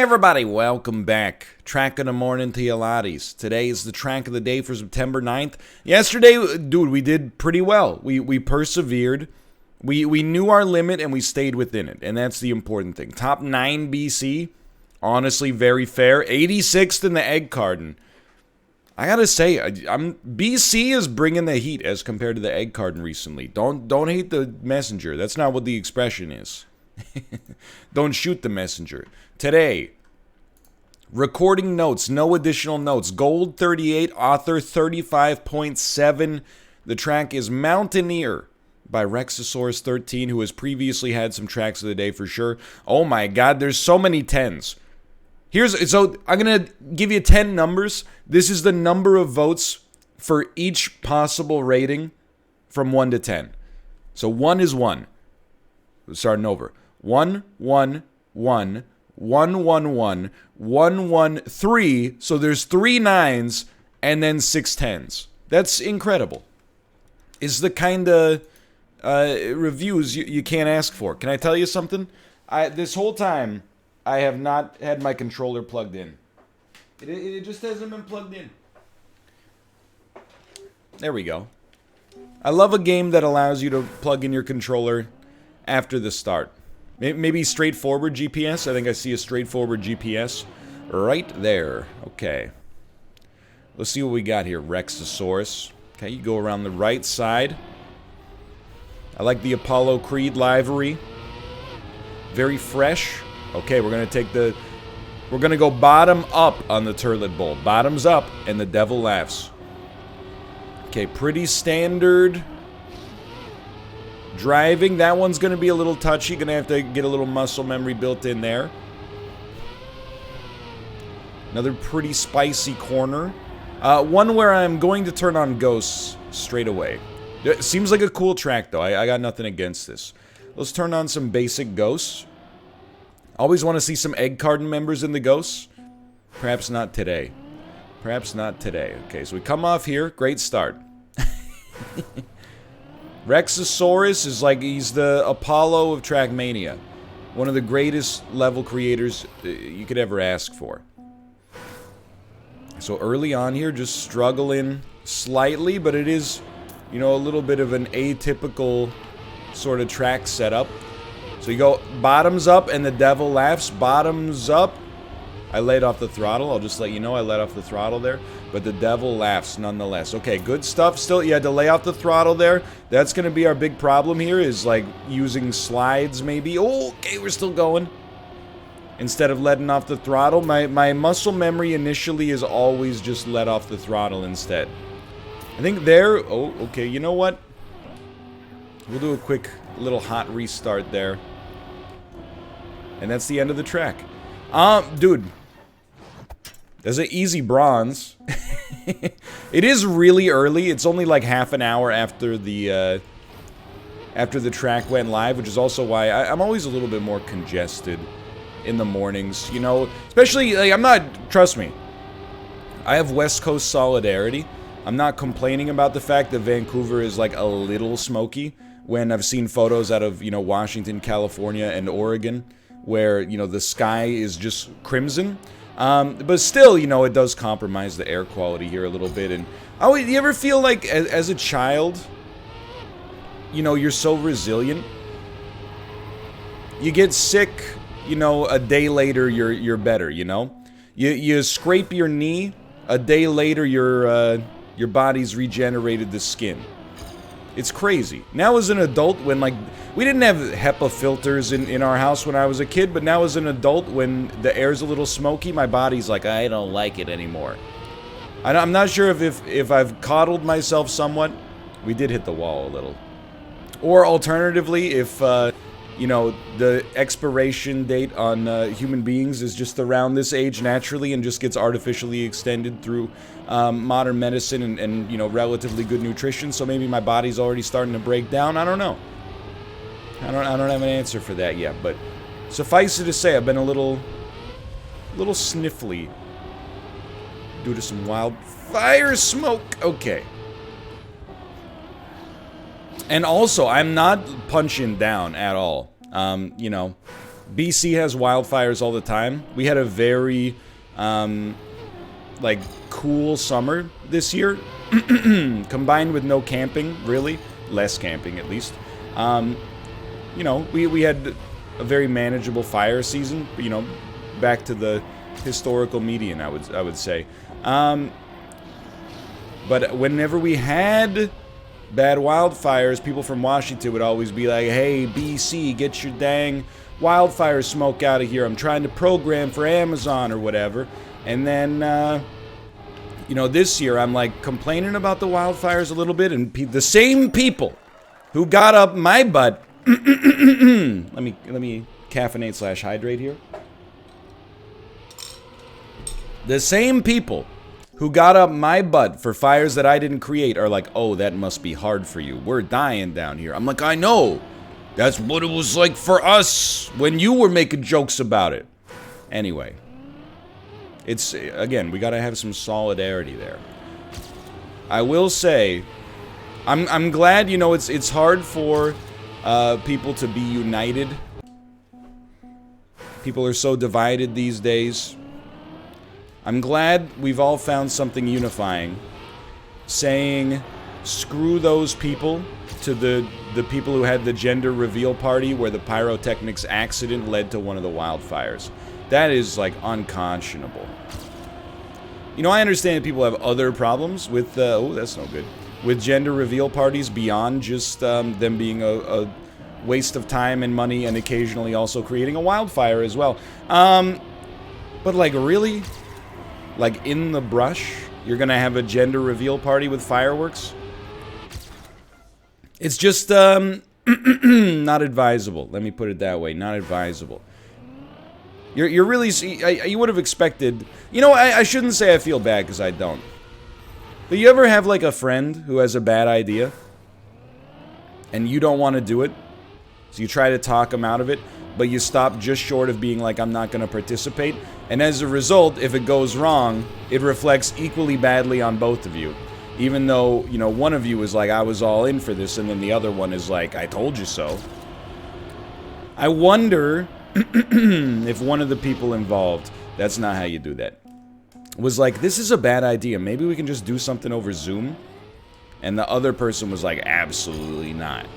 Everybody, welcome back. Track of the morning to Yalatis. Today is the track of the day for September 9th. Yesterday, dude, we did pretty well. We persevered. We knew our limit and we stayed within it. And that's the important thing. Top 9 BC. Honestly, very fair. 86th in the egg carton. I gotta say, BC is bringing the heat as compared to the egg carton recently. Don't hate the messenger. That's not what the expression is. Don't shoot the messenger. Today, recording notes, no additional notes. Gold 38, author 35.7. The track is Mountaineer by Rexosaurus 13, who has previously had some tracks of the day for sure. Oh my god, there's so many 10s. So I'm going to give you 10 numbers. This is the number of votes for each possible rating from 1 to 10. So 1 is 1. Starting over. 1, 1, 1, 1, 1, 1, 1, 1, 3. So there's 3 9s and then 6 10s. That's incredible. It's the kind of reviews you can't ask for. Can I tell you something? This whole time, I have not had my controller plugged in. It just hasn't been plugged in. There we go. I love a game that allows you to plug in your controller after the start. Maybe straightforward GPS. I think I see a straightforward GPS right there. Okay. Let's see what we got here. Rexosaurus. Okay, you go around the right side. I like the Apollo Creed livery. Very fresh. Okay, we're gonna go bottom up on the Turlet Bowl. Bottoms up, and the devil laughs. Okay, pretty standard driving. That one's gonna be a little touchy. Gonna have to get a little muscle memory built in there. Another pretty spicy corner. One where I'm going to turn on ghosts straight away. It seems like a cool track, though. I got nothing against this. Let's turn on some basic ghosts. Always want to see some egg carton members in the ghosts. Perhaps not today. Perhaps not today. Okay, so we come off here. Great start. Rexosaurus is like, he's the Apollo of Trackmania. One of the greatest level creators you could ever ask for. So early on here, just struggling slightly, but it is, you know, a little bit of an atypical sort of track setup. So you go bottoms up and the devil laughs. Bottoms up. I laid off the throttle. I'll just let you know I let off the throttle there. But the devil laughs nonetheless. Okay, good stuff. Still, you had to lay off the throttle there. That's going to be our big problem here, is like using slides maybe. Oh, okay, we're still going. Instead of letting off the throttle. My muscle memory initially is always just let off the throttle instead. I think there... Oh, okay, you know what? We'll do a quick little hot restart there. And that's the end of the track. Dude. There's an easy bronze. It is really early. It's only like half an hour after the track went live, which is also why I'm always a little bit more congested in the mornings, you know. Especially, like, trust me, I have West Coast solidarity. I'm not complaining about the fact that Vancouver is like a little smoky when I've seen photos out of, you know, Washington, California, and Oregon, where, you know, the sky is just crimson. But still, you know, it does compromise the air quality here a little bit. And you ever feel like as a child, you know, you're so resilient? You get sick, you know, a day later you're better, you know? You scrape your knee, a day later your body's regenerated the skin. It's crazy. Now as an adult, when, like, we didn't have HEPA filters in our house when I was a kid, but now as an adult, when the air's a little smoky, my body's like, I don't like it anymore. I'm not sure if I've coddled myself somewhat. We did hit the wall a little. Or alternatively, if, you know, the expiration date on human beings is just around this age naturally and just gets artificially extended through modern medicine and, you know, relatively good nutrition. So maybe my body's already starting to break down. I don't know. I don't have an answer for that yet. But suffice it to say, I've been a little sniffly due to some wildfire smoke. Okay. And also, I'm not punching down at all. You know, BC has wildfires all the time. We had a very, like, cool summer this year, combined with no camping, really. Less camping, at least. You know, we had a very manageable fire season, you know, back to the historical median, I would say. But whenever we had bad wildfires, people from Washington would always be like, hey, BC, get your dang wildfire smoke out of here. I'm trying to program for Amazon or whatever. And then, you know, this year I'm like complaining about the wildfires a little bit, and the same people who got up my butt. let me caffeinate / hydrate here. The same people who got up my butt for fires that I didn't create are like, oh, that must be hard for you. We're dying down here. I'm like, I know. That's what it was like for us when you were making jokes about it. Anyway. It's, again, we gotta have some solidarity there. I will say, I'm glad, you know, it's hard for people to be united. People are so divided these days. I'm glad we've all found something unifying. Saying, screw those people, to the people who had the gender reveal party where the pyrotechnics accident led to one of the wildfires. That is, like, unconscionable. You know, I understand that people have other problems with, oh, that's no good, with gender reveal parties beyond just them being a waste of time and money and occasionally also creating a wildfire as well. But, like, really? Like, in the brush, you're gonna have a gender reveal party with fireworks? It's just, not advisable. Let me put it that way. Not advisable. You're really... you would have expected... You know, I shouldn't say I feel bad, because I don't. But you ever have, like, a friend who has a bad idea? And you don't want to do it? So you try to talk them out of it, but you stop just short of being like, I'm not going to participate. And as a result, if it goes wrong, it reflects equally badly on both of you. Even though, you know, one of you is like, I was all in for this, and then the other one is like, I told you so. I wonder if one of the people involved, that's not how you do that, was like, this is a bad idea. Maybe we can just do something over Zoom. And the other person was like, absolutely not.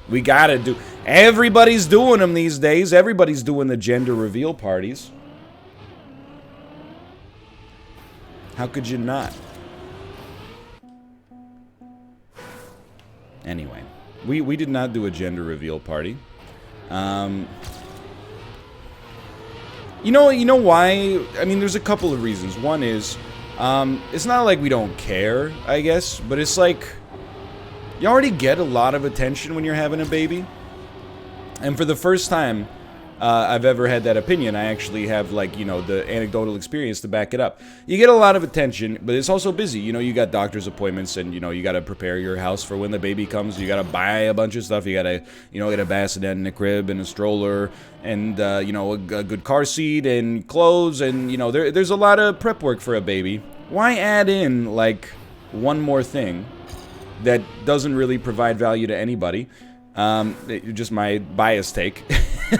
We gotta do... Everybody's doing them these days. Everybody's doing the gender reveal parties. How could you not? Anyway, we did not do a gender reveal party. You know why? I mean, there's a couple of reasons. One is, it's not like we don't care, I guess, but it's like, you already get a lot of attention when you're having a baby. And for the first time I've ever had that opinion, I actually have, like, you know, the anecdotal experience to back it up. You get a lot of attention, but it's also busy. You know, you got doctor's appointments, and, you know, you gotta prepare your house for when the baby comes. You gotta buy a bunch of stuff. You gotta, you know, get a bassinet and a crib and a stroller and, you know, a good car seat and clothes. And, you know, there's a lot of prep work for a baby. Why add in, like, one more thing that doesn't really provide value to anybody? Just my biased take.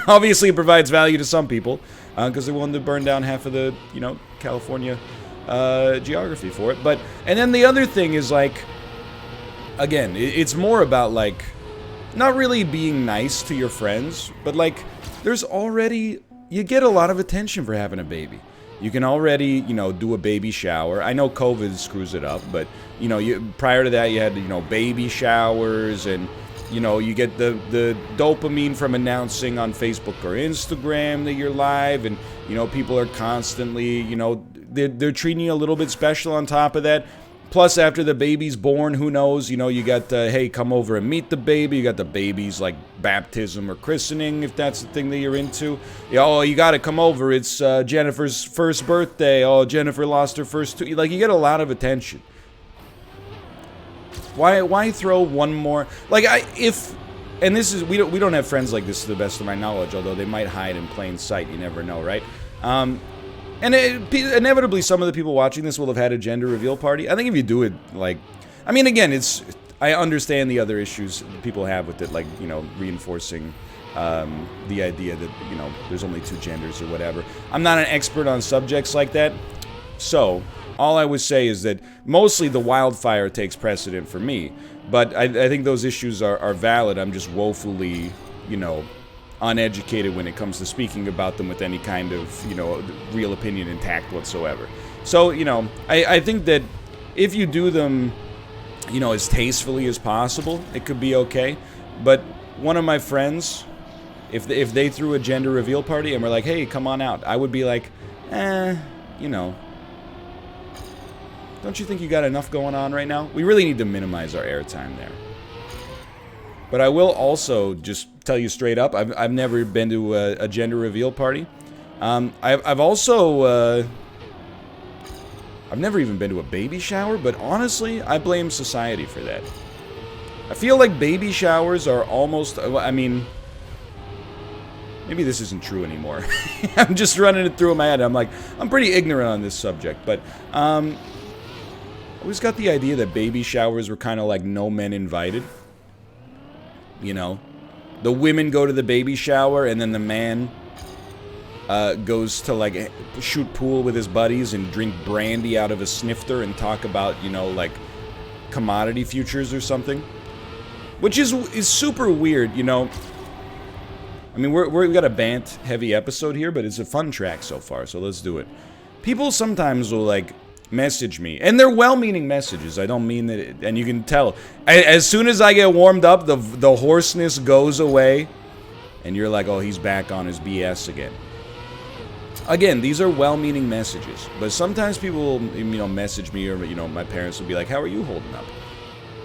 Obviously, it provides value to some people, because they're willing to burn down half of the, you know, California geography for it. But, and then the other thing is, like, again, it's more about, like, not really being nice to your friends, but, like, there's already, you get a lot of attention for having a baby. You can already, you know, do a baby shower. I know COVID screws it up, but, you know, prior to that, you had, you know, baby showers, and, you know, you get the dopamine from announcing on Facebook or Instagram that you're live, and, you know, people are constantly, you know, they're treating you a little bit special on top of that. Plus, after the baby's born, who knows, you know, you got, hey, come over and meet the baby. You got the baby's, like, baptism or christening, if that's the thing that you're into. Oh, you gotta come over. It's Jennifer's first birthday. Oh, Jennifer lost her first two. Like, you get a lot of attention. Why throw one more? Like, and this is, we don't have friends like this to the best of my knowledge, although they might hide in plain sight. You never know, right? And inevitably, some of the people watching this will have had a gender reveal party. I think if you do it, like, I mean, again, I understand the other issues people have with it, like, you know, reinforcing the idea that, you know, there's only two genders or whatever. I'm not an expert on subjects like that, so all I would say is that mostly the Wildfire takes precedent for me, but I think those issues are valid. I'm just woefully, you know, uneducated when it comes to speaking about them with any kind of, you know, real opinion and tact whatsoever. So, you know, I think that if you do them, you know, as tastefully as possible, it could be okay. But one of my friends, if they threw a gender reveal party and were like, hey, come on out, I would be like, you know, don't you think you got enough going on right now? We really need to minimize our airtime there. But I will also just tell you straight up, I've never been to a gender reveal party. I've also, I've never even been to a baby shower, but honestly, I blame society for that. I feel like baby showers are almost, I mean, maybe this isn't true anymore. I'm just running it through my head. I'm like, I'm pretty ignorant on this subject, but, I always got the idea that baby showers were kind of like no men invited. You know, the women go to the baby shower and then the man goes to like shoot pool with his buddies and drink brandy out of a snifter and talk about, you know, like commodity futures or something, which is super weird. You know, I mean, we've got a Bant heavy episode here, but it's a fun track so far, so let's do it. People sometimes will like message me, and they're well-meaning messages. I don't mean that, and you can tell. As soon as I get warmed up, the hoarseness goes away, and you're like, oh, he's back on his BS again. Again, these are well-meaning messages, but sometimes people will, you know, message me, or, you know, my parents will be like, how are you holding up?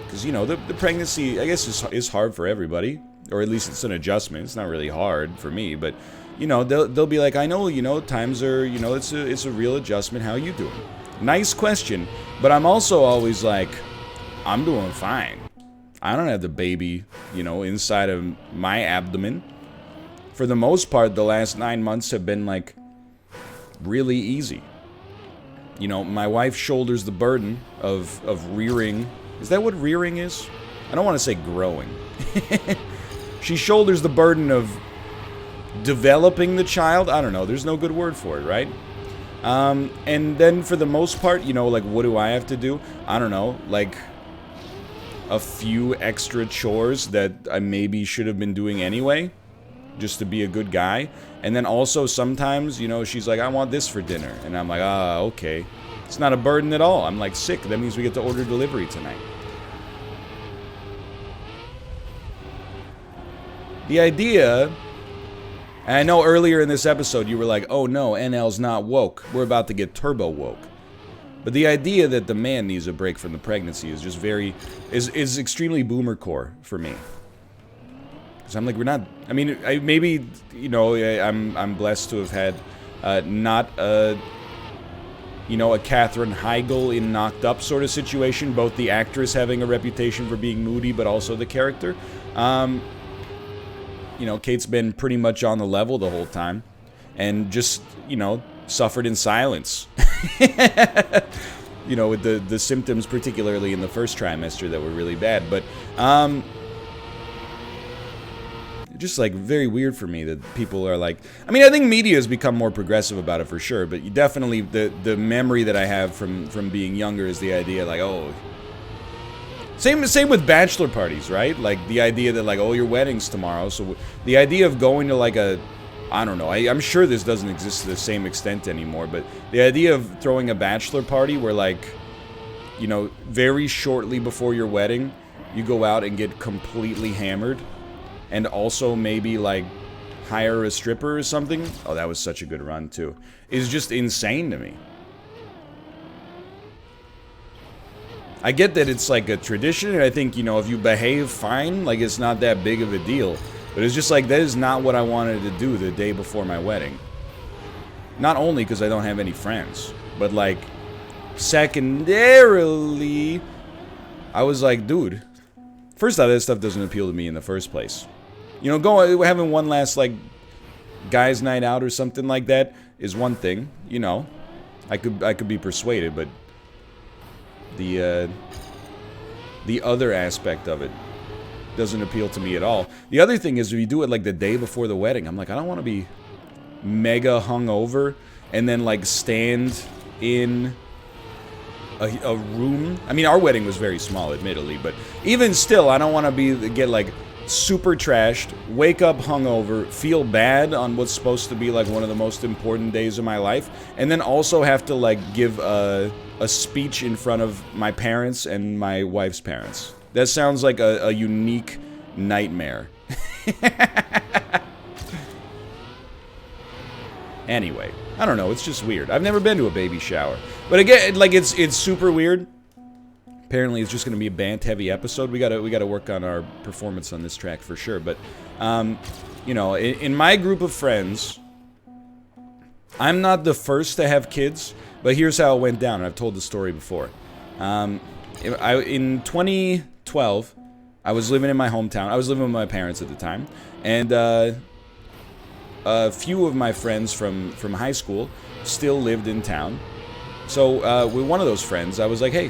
Because, you know, the pregnancy, I guess, is hard for everybody, or at least it's an adjustment. It's not really hard for me, but, you know, they'll be like, I know, you know, times are, you know, it's a real adjustment. How you doing? Nice question, but I'm also always like, I'm doing fine. I don't have the baby, you know, inside of my abdomen. For the most part, the last 9 months have been, like, really easy. You know, my wife shoulders the burden of rearing. Is that what rearing is? I don't want to say growing. She shoulders the burden of developing the child. I don't know. There's no good word for it, right? And then for the most part, you know, like, what do I have to do? I don't know, like, a few extra chores that I maybe should have been doing anyway, just to be a good guy. And then also sometimes, you know, she's like, I want this for dinner. And I'm like, okay. It's not a burden at all. I'm like, sick. That means we get to order delivery tonight. The idea... And I know earlier in this episode you were like, oh no, NL's not woke. We're about to get turbo woke. But the idea that the man needs a break from the pregnancy is just is extremely boomer core for me. Because I'm like, we're not, I mean, maybe, you know, I'm blessed to have had not a, you know, a Katherine Heigl in Knocked Up sort of situation. Both the actress having a reputation for being moody, but also the character. You know, Kate's been pretty much on the level the whole time. And just, you know, suffered in silence. You know, with the symptoms, particularly in the first trimester, that were really bad. But, just, like, very weird for me that people are like... I mean, I think media has become more progressive about it for sure. But you definitely, the memory that I have from being younger is the idea, like, oh... Same with bachelor parties, right? Like, the idea that, like, oh, your wedding's tomorrow. So the idea of going to, like, a... I don't know. I'm sure this doesn't exist to the same extent anymore. But the idea of throwing a bachelor party where, like, you know, very shortly before your wedding, you go out and get completely hammered. And also maybe, like, hire a stripper or something. Oh, that was such a good run, too. Is just insane to me. I get that it's like a tradition, and I think, you know, if you behave fine, like, it's not that big of a deal. But it's just like, that is not what I wanted to do the day before my wedding. Not only because I don't have any friends, but, like, secondarily, I was like, dude, first off, that stuff doesn't appeal to me in the first place. You know, having one last, like, guys' night out or something like that is one thing, you know. I could be persuaded, but the other aspect of it, doesn't appeal to me at all. The other thing is, if you do it like the day before the wedding, I'm like, I don't want to be mega hungover and then like stand in a room. I mean, our wedding was very small, admittedly, but even still, I don't want to get like super trashed, wake up hungover, feel bad on what's supposed to be like one of the most important days of my life, and then also have to like give a speech in front of my parents and my wife's parents. That sounds like a unique nightmare. Anyway, I don't know, it's just weird. I've never been to a baby shower. But again, like, it's super weird. Apparently, it's just going to be a band-heavy episode. We gotta work on our performance on this track for sure. But, you know, in my group of friends, I'm not the first to have kids, but here's how it went down. I've told the story before. In 2012, I was living in my hometown. I was living with my parents at the time. And, a few of my friends from high school still lived in town. So with one of those friends, I was like, hey,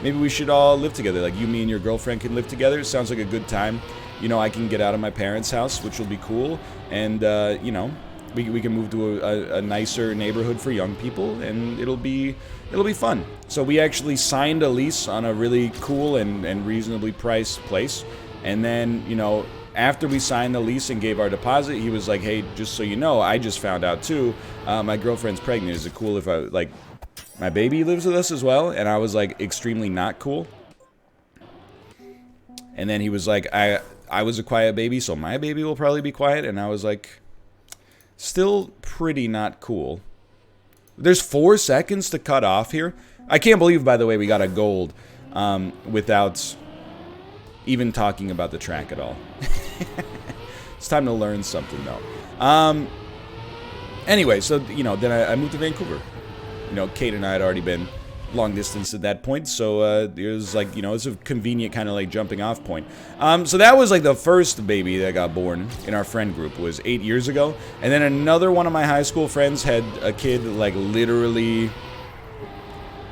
maybe we should all live together. Like, you, me, and your girlfriend can live together. It sounds like a good time. You know, I can get out of my parents' house, which will be cool. And, you know, we can move to a nicer neighborhood for young people, and it'll be fun. So we actually signed a lease on a really cool and reasonably priced place. And then, you know, after we signed the lease and gave our deposit, he was like, hey, just so you know, I just found out too, my girlfriend's pregnant. Is it cool if my baby lives with us as well? And I was like, extremely not cool. And then he was like, I was a quiet baby, so my baby will probably be quiet. And I was like, still pretty not cool. There's 4 seconds to cut off here. I can't believe, by the way, we got a gold without even talking about the track at all. It's time to learn something, though. Anyway, so, you know, then I moved to Vancouver. You know, Kate and I had already been long distance at that point, so it was like, you know, it's a convenient kind of like jumping off point. So that was like the first baby that got born in our friend group was 8 years ago. And then another one of my high school friends had a kid like literally,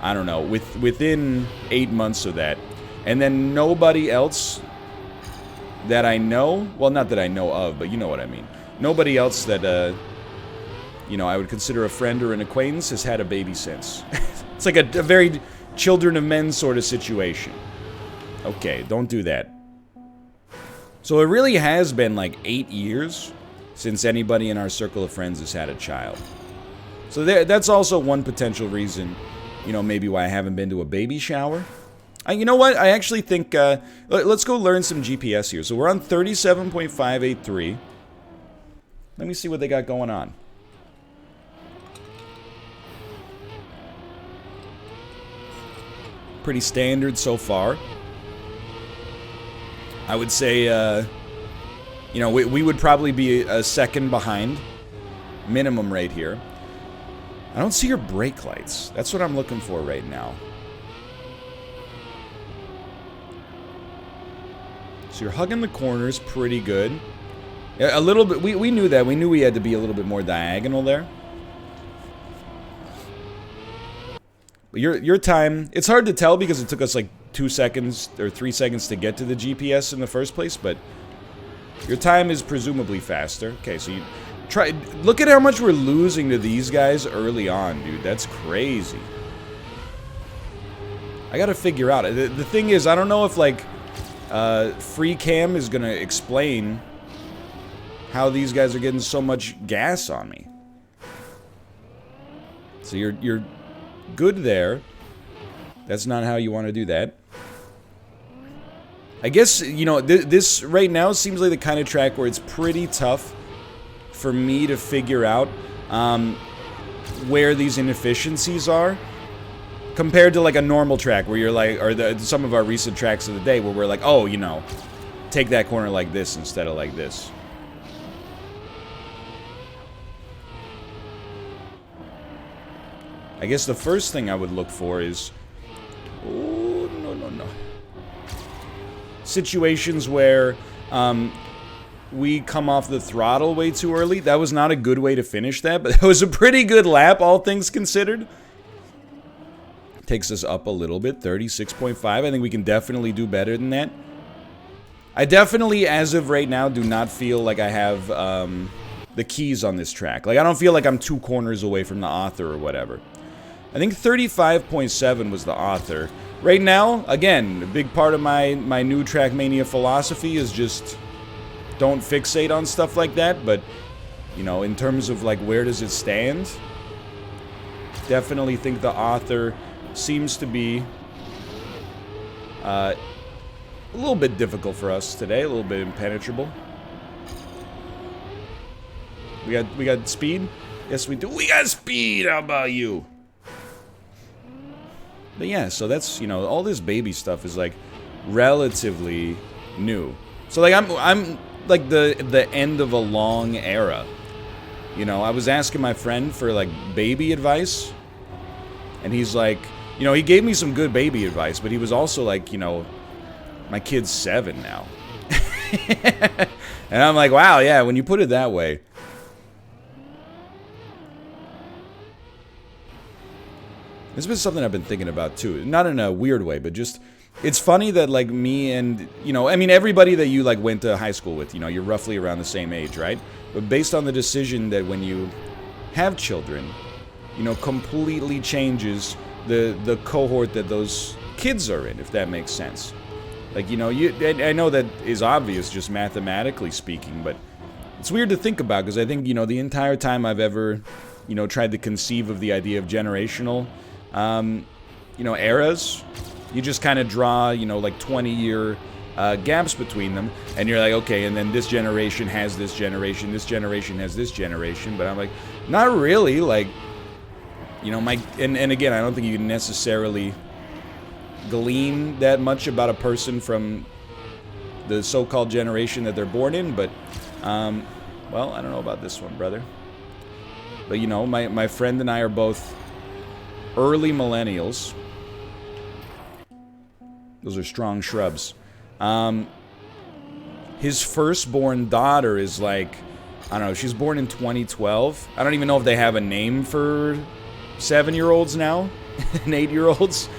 I don't know, within 8 months of that. And then nobody else that I know, well, not that I know of, but you know what I mean. Nobody else that, you know, I would consider a friend or an acquaintance has had a baby since. It's like a very children of men sort of situation. Okay, don't do that. So it really has been like 8 years since anybody in our circle of friends has had a child. So that's also one potential reason, you know, maybe why I haven't been to a baby shower. You know what? I actually think, let's go learn some GPS here. So we're on 37.583. Let me see what they got going on. Pretty standard so far. I would say, you know, we would probably be a second behind. Minimum rate here. I don't see your brake lights. That's what I'm looking for right now. So you're hugging the corners pretty good. A little bit, we knew that. We knew we had to be a little bit more diagonal there. But your time, it's hard to tell because it took us like 2 seconds or 3 seconds to get to the GPS in the first place, but your time is presumably faster. Okay, so you try, look at how much we're losing to these guys early on, dude. That's crazy. I gotta figure out, the thing is, I don't know if like, free cam is gonna explain how these guys are getting so much gas on me. So you're good there. That's not how you want to do that. I guess, you know, this right now seems like the kind of track where it's pretty tough for me to figure out where these inefficiencies are. Compared to like a normal track where you're like, or some of our recent tracks of the day where we're like, oh, you know, take that corner like this instead of like this. I guess the first thing I would look for is, oh, no. Situations where we come off the throttle way too early. That was not a good way to finish that, but that was a pretty good lap, all things considered. Takes us up a little bit, 36.5. I think we can definitely do better than that. I definitely, as of right now, do not feel like I have the keys on this track. Like, I don't feel like I'm 2 corners away from the author or whatever. I think 35.7 was the author. Right now, again, a big part of my new Trackmania philosophy is just don't fixate on stuff like that, but, you know, in terms of, like, where does it stand? Definitely think the author seems to be a little bit difficult for us today, a little bit impenetrable. We got speed? Yes, we do. We got speed! How about you? But yeah, so that's, you know, all this baby stuff is, like, relatively new. So, like, I'm like, the end of a long era. You know, I was asking my friend for, like, baby advice. And he's like, you know, he gave me some good baby advice, but he was also like, you know, my kid's 7 now. And I'm like, wow, yeah, when you put it that way. This has been something I've been thinking about, too. Not in a weird way, but just... It's funny that, like, me and... You know, I mean, everybody that you, like, went to high school with, you know, you're roughly around the same age, right? But based on the decision that when you have children, you know, completely changes the cohort that those kids are in, if that makes sense. Like, you know, I know that is obvious, just mathematically speaking, but it's weird to think about, because I think, you know, the entire time I've ever, you know, tried to conceive of the idea of generational... you know, eras, you just kind of draw, you know, like 20-year gaps between them, and you're like, okay, and then this generation has this generation has this generation, but I'm like, not really, like, you know, and again, I don't think you can necessarily glean that much about a person from the so-called generation that they're born in, but, well, I don't know about this one, brother. But, you know, my friend and I are both early millennials. Those are strong shrubs. His firstborn daughter is like, I don't know, she's born in 2012. I don't even know if they have a name for 7-year-olds now, and 8-year-olds.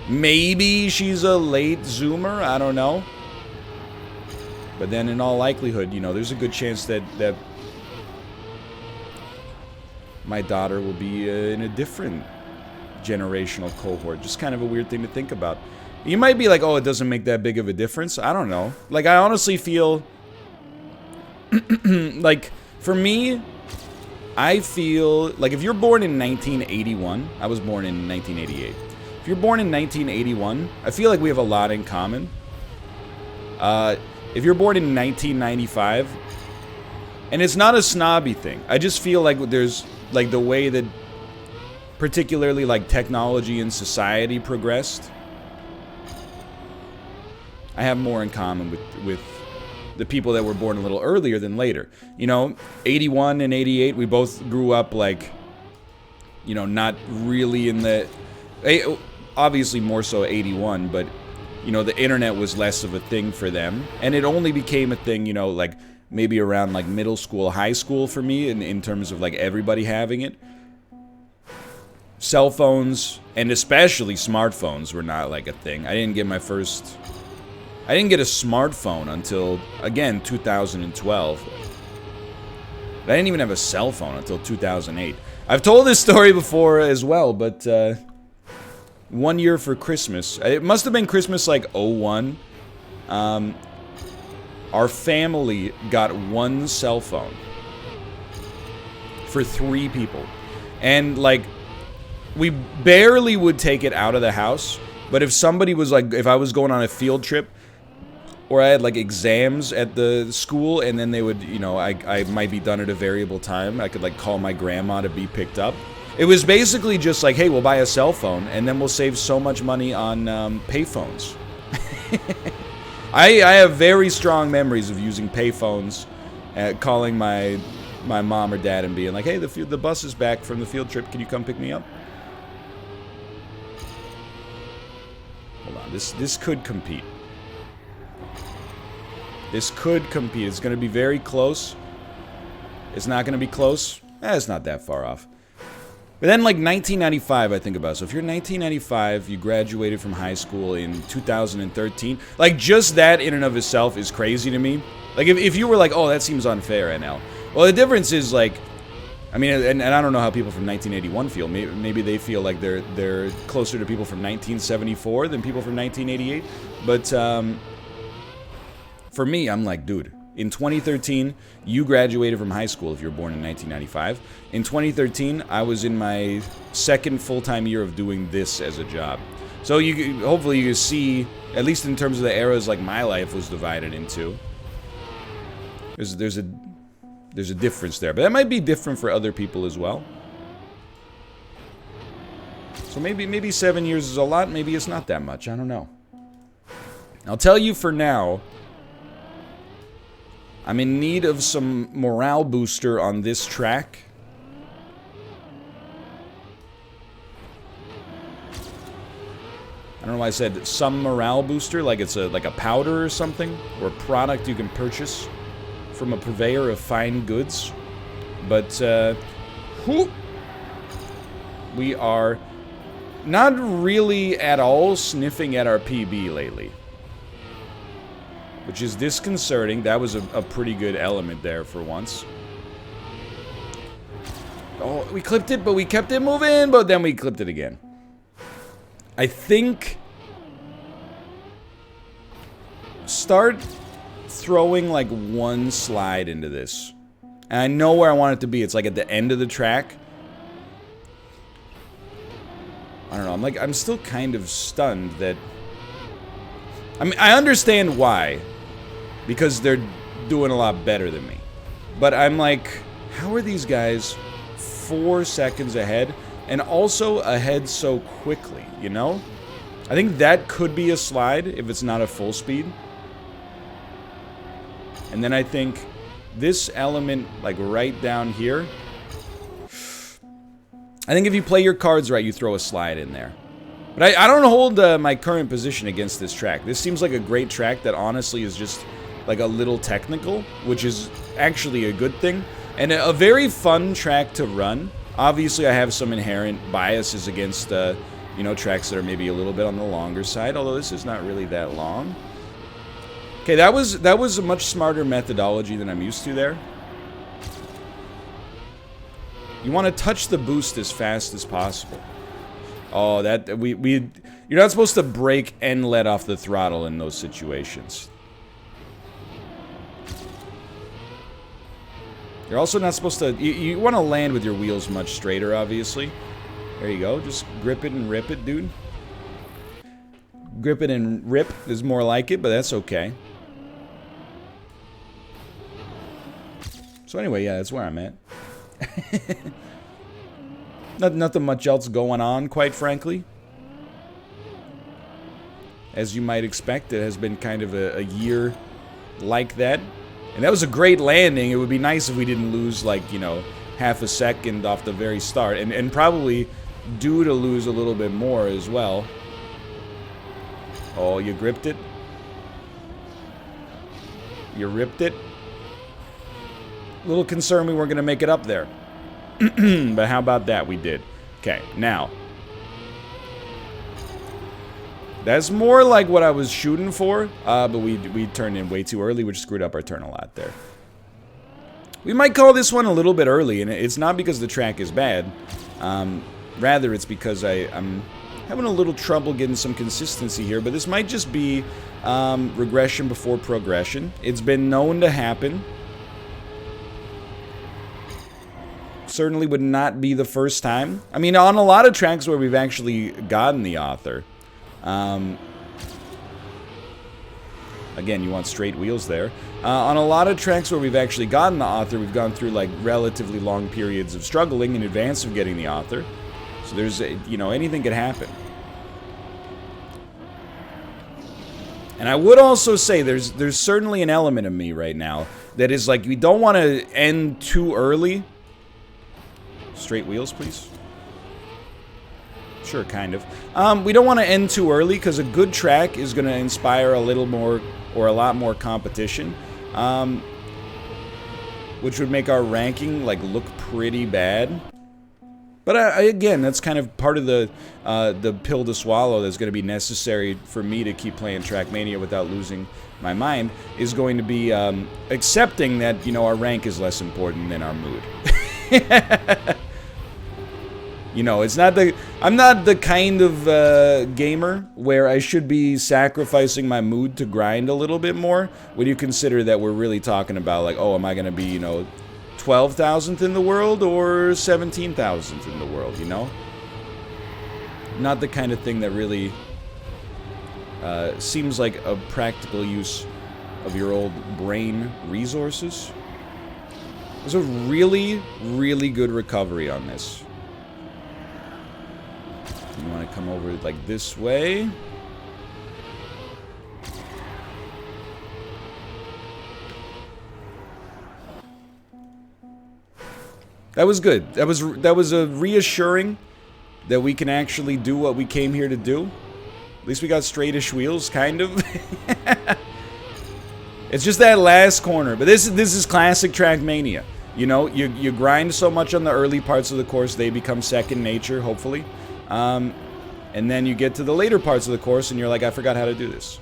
Maybe she's a late Zoomer, I don't know. But then in all likelihood, you know, there's a good chance that my daughter will be in a different generational cohort. Just kind of a weird thing to think about. You might be like, oh, it doesn't make that big of a difference. I don't know. Like, I honestly feel... like, for me, I feel... Like, if you're born in 1981... I was born in 1988. If you're born in 1981, I feel like we have a lot in common. If you're born in 1995... And it's not a snobby thing. I just feel like there's... Like, the way that... particularly, like, technology and society progressed... I have more in common with the people that were born a little earlier than later. You know, 81 and 88, we both grew up, like, you know, not really in the... Obviously more so 81, but, you know, the internet was less of a thing for them. And it only became a thing, you know, like, maybe around, like, middle school, high school for me, in terms of, like, everybody having it. Cell phones, and especially smartphones, were not, like, a thing. I didn't get a smartphone until, again, 2012. I didn't even have a cell phone until 2008. I've told this story before as well, but one year for Christmas, it must have been Christmas like 01, our family got one cell phone for 3 people. And, like, we barely would take it out of the house, but if somebody was, like, if I was going on a field trip, or I had, like, exams at the school, and then they would, you know, I might be done at a variable time. I could, like, call my grandma to be picked up. It was basically just like, hey, we'll buy a cell phone, and then we'll save so much money on payphones. I have very strong memories of using payphones, calling my mom or dad and being like, hey, the bus is back from the field trip. Can you come pick me up? Hold on. This could compete. This could compete. It's going to be very close. It's not going to be close. It's not that far off. But then, like, 1995, I think about it. So if you're 1995, you graduated from high school in 2013. Like, just that in and of itself is crazy to me. Like, if you were like, oh, that seems unfair, NL. Well, the difference is, like, I mean, and I don't know how people from 1981 feel. Maybe they feel like they're closer to people from 1974 than people from 1988. But for me, I'm like, dude, in 2013, you graduated from high school if you were born in 1995. In 2013, I was in my second full-time year of doing this as a job. So hopefully you can see, at least in terms of the eras like my life was divided into, there's a difference there. But that might be different for other people as well. So maybe 7 years is a lot, maybe it's not that much, I don't know. I'll tell you for now, I'm in need of some morale booster on this track. I don't know why I said some morale booster, like it's like a powder or something, or a product you can purchase from a purveyor of fine goods. But we are not really at all sniffing at our PB lately, which is disconcerting. That was a pretty good element there for once. Oh, we clipped it, but we kept it moving, but then we clipped it again. I think start throwing like one slide into this. And I know where I want it to be. It's like at the end of the track. I don't know. I'm still kind of stunned that... I mean, I understand why. Because they're doing a lot better than me. But I'm like, how are these guys 4 seconds ahead? And also ahead so quickly, you know? I think that could be a slide if it's not a full speed. And then I think this element, like right down here, I think if you play your cards right, you throw a slide in there. But I don't hold my current position against this track. This seems like a great track that honestly is just like a little technical, which is actually a good thing. And a very fun track to run. Obviously, I have some inherent biases against, you know, tracks that are maybe a little bit on the longer side, although this is not really that long. Okay, that was a much smarter methodology than I'm used to there. You want to touch the boost as fast as possible. Oh, you're not supposed to brake and let off the throttle in those situations. You're also not supposed to... You want to land with your wheels much straighter, obviously. There you go. Just grip it and rip it, dude. Grip it and rip is more like it, but that's okay. So anyway, yeah, that's where I'm at. Nothing much else going on, quite frankly. As you might expect, it has been kind of a year like that. And that was a great landing. It would be nice if we didn't lose, like, you know, half a second off the very start. And probably due to lose a little bit more as well. Oh, you gripped it? You ripped it? A little concerned we weren't going to make it up there. But how about that? We did. Okay, now. That's more like what I was shooting for, but we turned in way too early, which screwed up our turn a lot there. We might call this one a little bit early, and it's not because the track is bad. Rather, it's because I'm having a little trouble getting some consistency here, but this might just be regression before progression. It's been known to happen. Certainly would not be the first time. I mean, on a lot of tracks where we've actually gotten the author... again, you want straight wheels there. On a lot of tracks where we've actually gotten the author, we've gone through like relatively long periods of struggling in advance of getting the author. So there's, you know, anything could happen. And I would also say there's certainly an element of me right now that is like, we don't want to end too early. Straight wheels, please. Sure, kind of. We don't want to end too early because a good track is going to inspire a little more or a lot more competition, which would make our ranking like look pretty bad. But again, that's kind of part of the pill to swallow that's going to be necessary for me to keep playing Trackmania without losing my mind, is going to be accepting that, you know, our rank is less important than our mood. You know, it's not the... I'm not the kind of gamer where I should be sacrificing my mood to grind a little bit more when you consider that we're really talking about, like, oh, am I going to be, you know, 12,000th in the world or 17,000th in the world, you know? Not the kind of thing that really seems like a practical use of your old brain resources. There's a really, really good recovery on this. You want to come over like this way. That was good. That was a reassuring that we can actually do what we came here to do. At least we got straightish wheels, kind of. It's just that last corner. But this is classic Trackmania. You know, you grind so much on the early parts of the course, they become second nature, hopefully. And then you get to the later parts of the course, and you're like, I forgot how to do this.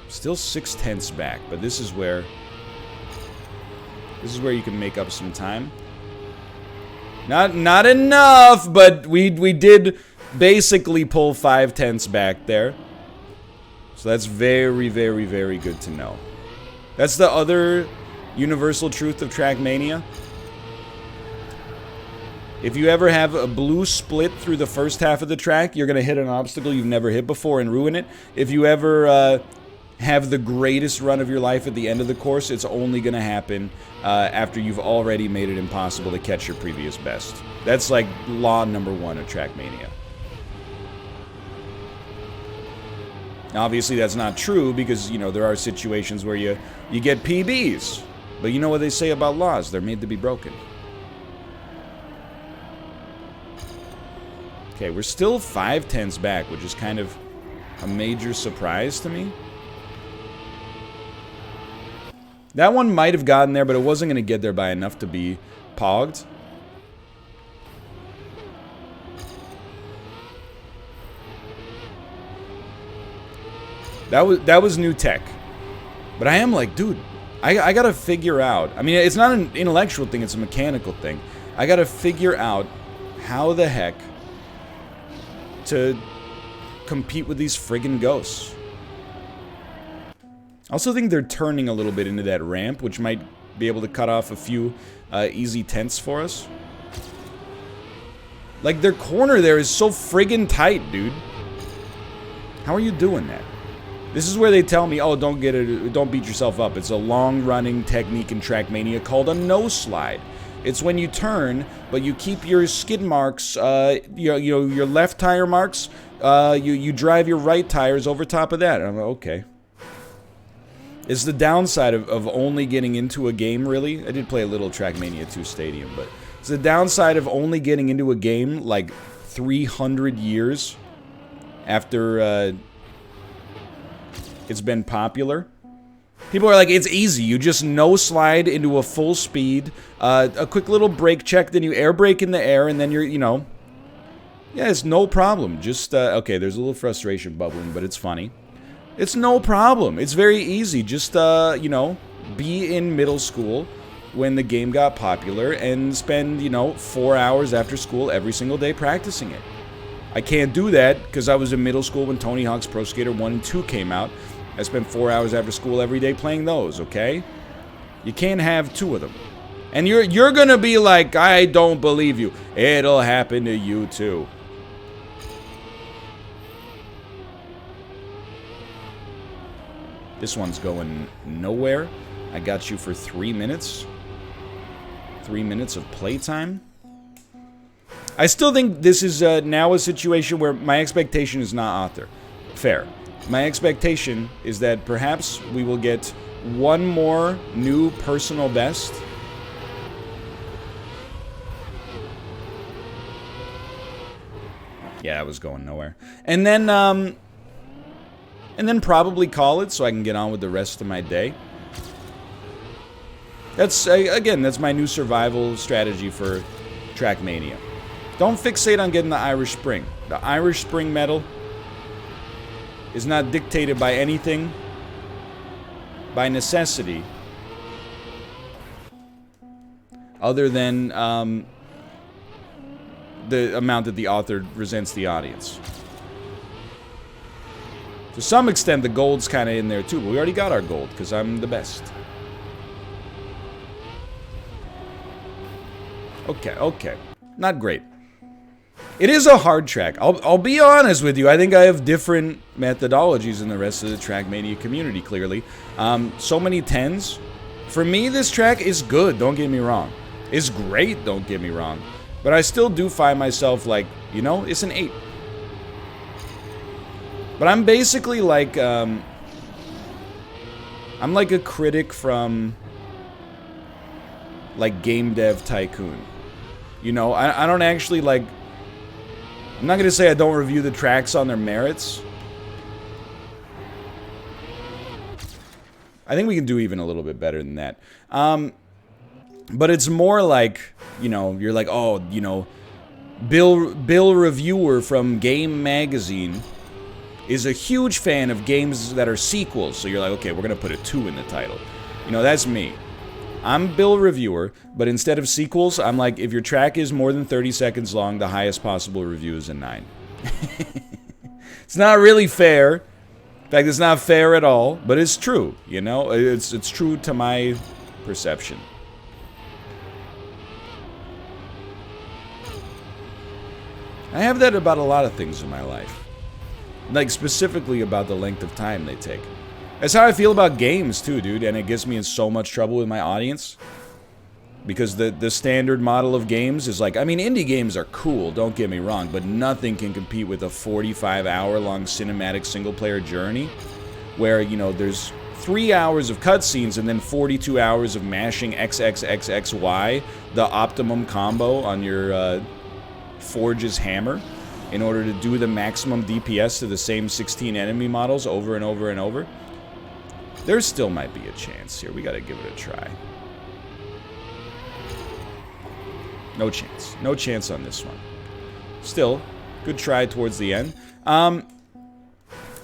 Still 6/10 back, but this is where you can make up some time. Not enough, but we did basically pull 5/10 back there. So that's very, very, very good to know. That's the other universal truth of Trackmania. If you ever have a blue split through the first half of the track, you're going to hit an obstacle you've never hit before and ruin it. If you ever have the greatest run of your life at the end of the course, it's only going to happen after you've already made it impossible to catch your previous best. That's like law number one of Trackmania. Obviously, that's not true because, you know, there are situations where you get PBs. But you know what they say about laws? They're made to be broken. Okay, we're still 5/10 back, which is kind of a major surprise to me. That one might have gotten there, but it wasn't going to get there by enough to be pogged. That was new tech. But I am like, dude, I gotta figure out. I mean, it's not an intellectual thing, it's a mechanical thing. I gotta figure out how the heck to compete with these friggin' ghosts. I also think they're turning a little bit into that ramp, which might be able to cut off a few easy tenths for us. Like, their corner there is so friggin' tight, dude. How are you doing that? This is where they tell me, oh, don't beat yourself up. It's a long-running technique in Trackmania called a no-slide. It's when you turn, but you keep your skid marks, your left tire marks, you drive your right tires over top of that. And I'm like, okay. It's the downside of only getting into a game, really. I did play a little Trackmania 2 Stadium, but it's the downside of only getting into a game like 300 years after it's been popular. People are like, it's easy. You just no-slide into a full speed, a quick little brake check, then you air brake in the air, and then you're, you know... Yeah, it's no problem. Just, okay, there's a little frustration bubbling, but it's funny. It's no problem. It's very easy. Just, you know, be in middle school when the game got popular and spend, you know, 4 hours after school every single day practicing it. I can't do that because I was in middle school when Tony Hawk's Pro Skater 1 and 2 came out. I spent 4 hours after school every day playing those, okay? You can't have two of them. And you're gonna be like, I don't believe you. It'll happen to you too. This one's going nowhere. I got you for 3 minutes. 3 minutes of playtime. I still think this is now a situation where my expectation is not fair. My expectation is that perhaps we will get one more new personal best. Yeah, it was going nowhere. And then probably call it so I can get on with the rest of my day. That's, again, that's my new survival strategy for Trackmania. Don't fixate on getting the Irish Spring. The Irish Spring medal is not dictated by anything, by necessity, other than the amount that the author resents the audience. To some extent, the gold's kind of in there too, but we already got our gold, because I'm the best. Okay. Not great. It is a hard track. I'll be honest with you. I think I have different methodologies than the rest of the Trackmania community, clearly. So many 10s. For me, this track is good, don't get me wrong. It's great, don't get me wrong. But I still do find myself like, you know, it's an 8. But I'm basically like, I'm like a critic from, like, Game Dev Tycoon. You know, I don't actually, like, I'm not going to say I don't review the tracks on their merits. I think we can do even a little bit better than that. But it's more like, you know, you're like, oh, you know, Bill Reviewer from Game Magazine is a huge fan of games that are sequels. So you're like, okay, we're going to put a 2 in the title. You know, that's me. I'm Bill Reviewer, but instead of sequels, I'm like, if your track is more than 30 seconds long, the highest possible review is a 9. It's not really fair. In fact, it's not fair at all, but it's true, you know? It's true to my perception. I have that about a lot of things in my life. Like, specifically about the length of time they take. That's how I feel about games, too, dude, and it gets me in so much trouble with my audience. Because the standard model of games is like, I mean, indie games are cool, don't get me wrong, but nothing can compete with a 45-hour-long cinematic single-player journey where, you know, there's 3 hours of cutscenes and then 42 hours of mashing XXXXY, the optimum combo on your Forge's hammer, in order to do the maximum DPS to the same 16 enemy models over and over and over. There still might be a chance here. We gotta give it a try. No chance. No chance on this one. Still, good try towards the end. And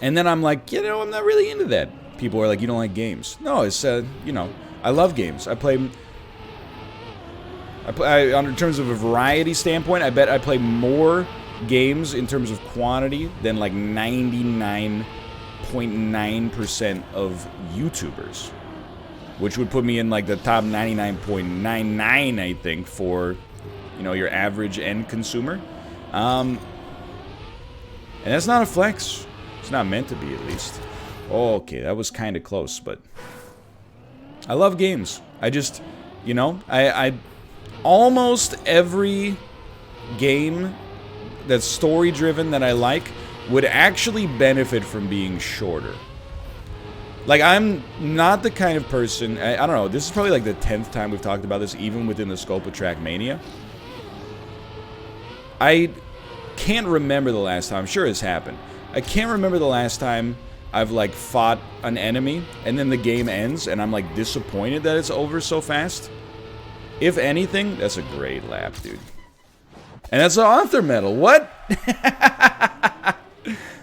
then I'm like, you know, I'm not really into that. People are like, you don't like games. No, it's, you know, I love games. I play, in terms of a variety standpoint, I bet I play more games in terms of quantity than like 99.9% of YouTubers, which would put me in like the top 99.99, I think, for, you know, your average end consumer. And that's not a flex. It's not meant to be, at least. Okay, that was kind of close, but I love games. I just, you know, I almost every game that's story-driven that I like would actually benefit from being shorter. Like, I'm not the kind of person, I don't know, this is probably like the 10th time we've talked about this, even within the scope of Trackmania. I can't remember the last time, I'm sure it's happened. I can't remember the last time I've, like, fought an enemy, and then the game ends, and I'm, like, disappointed that it's over so fast. If anything, that's a great lap, dude. And that's an author medal. What?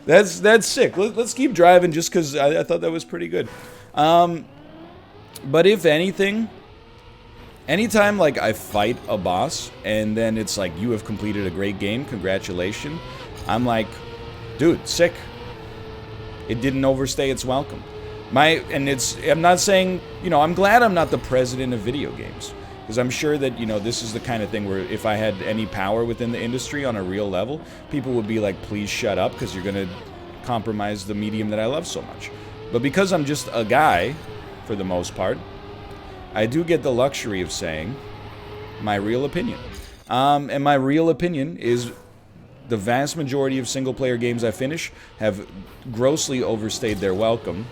That's sick. Let's keep driving just because I thought that was pretty good. But if anything, anytime like I fight a boss and then it's like, you have completed a great game, congratulations, I'm like, dude, sick. It didn't overstay its welcome. I'm not saying, you know, I'm glad I'm not the president of video games. Because I'm sure that, you know, this is the kind of thing where if I had any power within the industry on a real level, people would be like, please shut up because you're going to compromise the medium that I love so much. But because I'm just a guy, for the most part, I do get the luxury of saying my real opinion. And my real opinion is the vast majority of single-player games I finish have grossly overstayed their welcome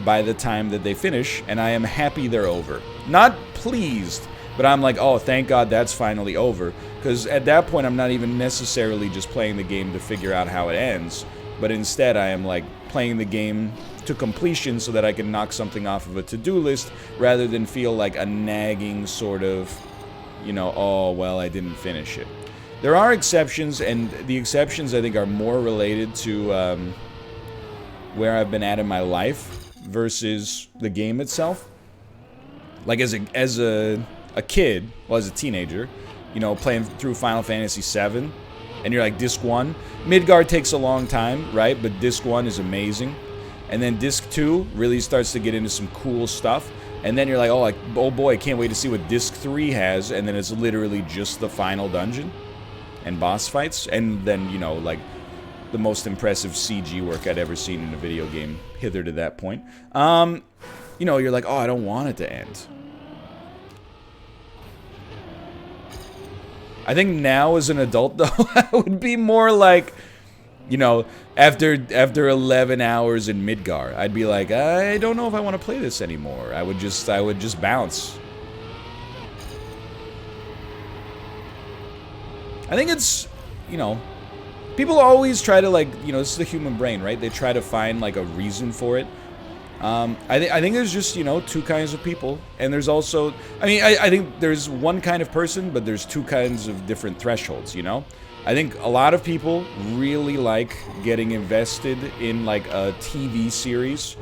by the time that they finish, and I am happy they're over. Not pleased, but I'm like, oh, thank God that's finally over. Because at that point, I'm not even necessarily just playing the game to figure out how it ends, but instead I am like playing the game to completion so that I can knock something off of a to-do list rather than feel like a nagging sort of, you know, oh, well, I didn't finish it. There are exceptions, and the exceptions I think are more related to where I've been at in my life versus the game itself. Like as a kid, well, as a teenager, you know, playing through Final Fantasy VII, and you're like, Disc 1, Midgard takes a long time, right? But Disc 1 is amazing. And then Disc 2 really starts to get into some cool stuff. And then you're like, oh boy, I can't wait to see what Disc 3 has. And then it's literally just the final dungeon and boss fights. And then, you know, like the most impressive CG work I'd ever seen in a video game hither to that point. You know, you're like, oh, I don't want it to end. I think now as an adult, though, I would be more like, you know, after 11 hours in Midgar, I'd be like, I don't know if I want to play this anymore. I would just bounce. I think it's, you know, people always try to, like, you know, this is the human brain, right? They try to find, like, a reason for it. I think there's just, you know, two kinds of people, and there's also, I mean, I think there's one kind of person, but there's two kinds of different thresholds, you know? I think a lot of people really like getting invested in, like, a TV series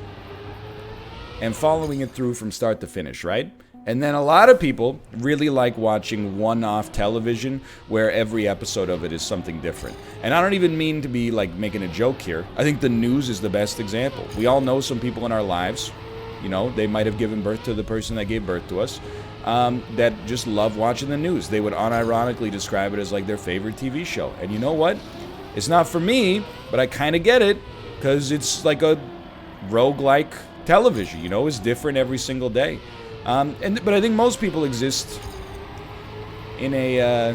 and following it through from start to finish, right? And then a lot of people really like watching one-off television where every episode of it is something different. And I don't even mean to be, like, making a joke here. I think the news is the best example. We all know some people in our lives, you know, they might have given birth to the person that gave birth to us, that just love watching the news. They would unironically describe it as, like, their favorite TV show. And you know what? It's not for me, but I kind of get it, because it's like a roguelike television, you know? It's different every single day. But I think most people exist in a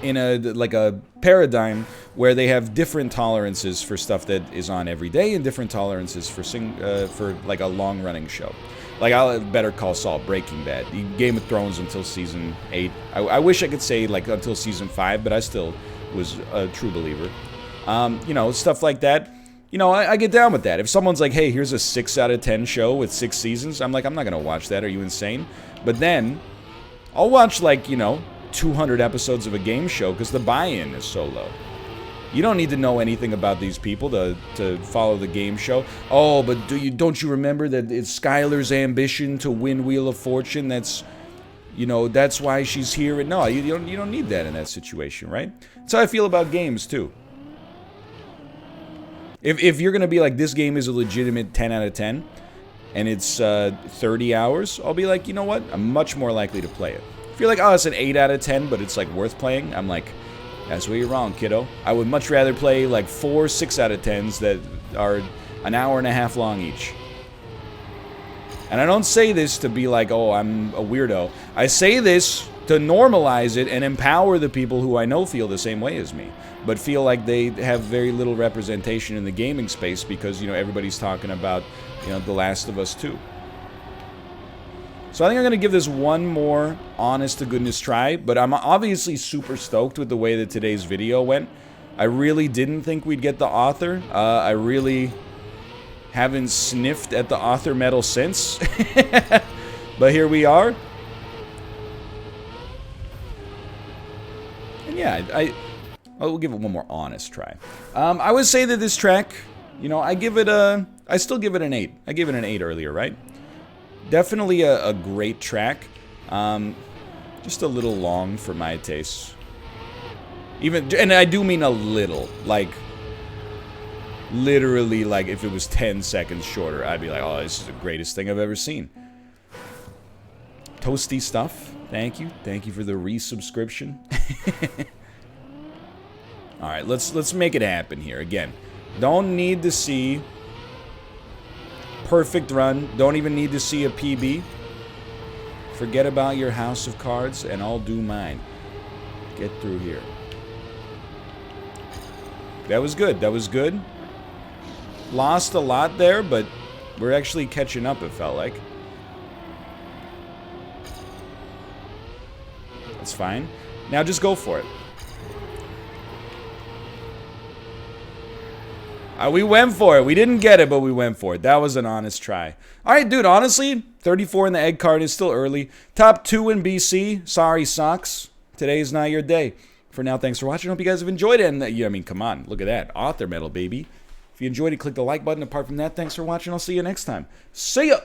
like a paradigm where they have different tolerances for stuff that is on every day and different tolerances for like a long running show. Like I'll Better Call Saul, Breaking Bad, Game of Thrones until season 8. I wish I could say like until season 5, but I still was a true believer. You know, stuff like that. You know, I get down with that. If someone's like, hey, here's a 6 out of 10 show with 6 seasons, I'm like, I'm not going to watch that. Are you insane? But then, I'll watch, like, you know, 200 episodes of a game show because the buy-in is so low. You don't need to know anything about these people to follow the game show. Oh, but don't you remember that it's Skylar's ambition to win Wheel of Fortune? That's, you know, that's why she's here. And no, you don't need that in that situation, right? That's how I feel about games, too. If you're going to be like, this game is a legitimate 10 out of 10, and it's 30 hours, I'll be like, you know what? I'm much more likely to play it. If you're like, oh, it's an 8 out of 10, but it's, like, worth playing, I'm like, that's where you're wrong, kiddo. I would much rather play, like, 4 6 out of 10s that are an hour and a half long each. And I don't say this to be like, oh, I'm a weirdo. I say this to normalize it and empower the people who I know feel the same way as me, but feel like they have very little representation in the gaming space because, you know, everybody's talking about, you know, The Last of Us 2. So I think I'm going to give this one more honest-to-goodness try, but I'm obviously super stoked with the way that today's video went. I really didn't think we'd get the author. I really haven't sniffed at the author medal since. But here we are. And yeah, I'll give it one more honest try. I would say that this track, you know, I still give it an 8. I gave it an 8 earlier, right? Definitely a great track. Just a little long for my tastes. And I do mean a little. Like, literally, like, if it was 10 seconds shorter, I'd be like, oh, this is the greatest thing I've ever seen. Toasty stuff. Thank you. Thank you for the resubscription. Alright, let's make it happen here. Again, don't need to see perfect run. Don't even need to see a PB. Forget about your house of cards, and I'll do mine. Get through here. That was good. That was good. Lost a lot there, but we're actually catching up, it felt like. That's fine. Now just go for it. We went for it. We didn't get it, but we went for it. That was an honest try. All right, dude, honestly, 34 in the egg card is still early. Top 2 in BC. Sorry, socks. Today is not your day. For now, thanks for watching. Hope you guys have enjoyed it. And, I mean, come on. Look at that. Author medal, baby. If you enjoyed it, click the like button. Apart from that, thanks for watching. I'll see you next time. See ya!